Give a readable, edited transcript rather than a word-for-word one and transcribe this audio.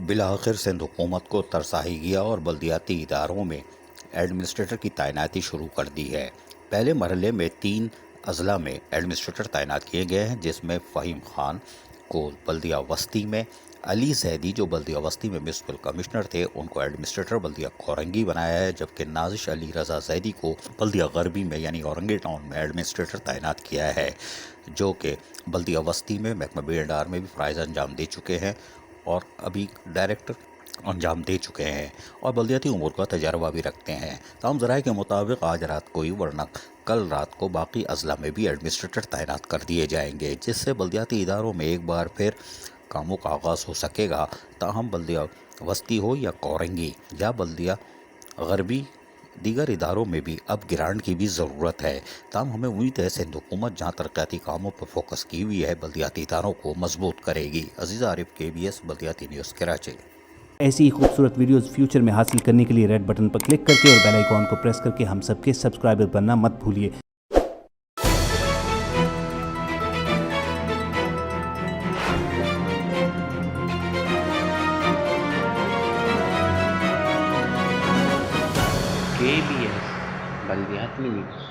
بالآخر سندھ حکومت کو ترسائی گیا اور بلدیاتی اداروں میں ایڈمنسٹریٹر کی تعیناتی شروع کر دی ہے۔ پہلے مرحلے میں 3 اضلاع میں ایڈمنسٹریٹر تعینات کیے گئے ہیں، جس میں فہیم خان کو بلدیہ وسطی میں، علی زیدی جو بلدیہ وسطی میں میونسپل کمشنر تھے ان کو ایڈمنسٹریٹر بلدیہ کورنگی بنایا ہے، جبکہ نازش علی رضا زیدی کو بلدیہ غربی میں یعنی اورنگی ٹاؤن میں ایڈمنسٹریٹر تعینات کیا ہے، جو کہ بلدیہ وسطی میں محکمہ B&R میں بھی فرائض انجام دے چکے ہیں اور ابھی ڈائریکٹر انجام دے چکے ہیں اور بلدیاتی امور کا تجربہ بھی رکھتے ہیں۔ تاہم ذرائع کے مطابق آج رات کو ہی ورنہ کل رات کو باقی اضلاع میں بھی ایڈمنسٹریٹر تعینات کر دیے جائیں گے، جس سے بلدیاتی اداروں میں ایک بار پھر کاموں کا آغاز ہو سکے گا۔ تاہم بلدیہ وسطی ہو یا کورنگی یا بلدیہ غربی، دیگر اداروں میں بھی اب گرانٹ کی بھی ضرورت ہے۔ تاہم ہمیں امید ہے سندھ حکومت جہاں ترقیاتی کاموں پر فوکس کی ہوئی ہے بلدیاتی اداروں کو مضبوط کرے گی۔ عزیز عارف، KBS بلدیاتی نیوز کراچی۔ ایسی ہی خوبصورت ویڈیوز فیوچر میں حاصل کرنے کے لیے ریڈ بٹن پر کلک کر کے اور بیل آئیکن کو پریس کر کے ہم سب کے سبسکرائبر بننا مت بھولیے۔ KBS بلدیاتی نیوز۔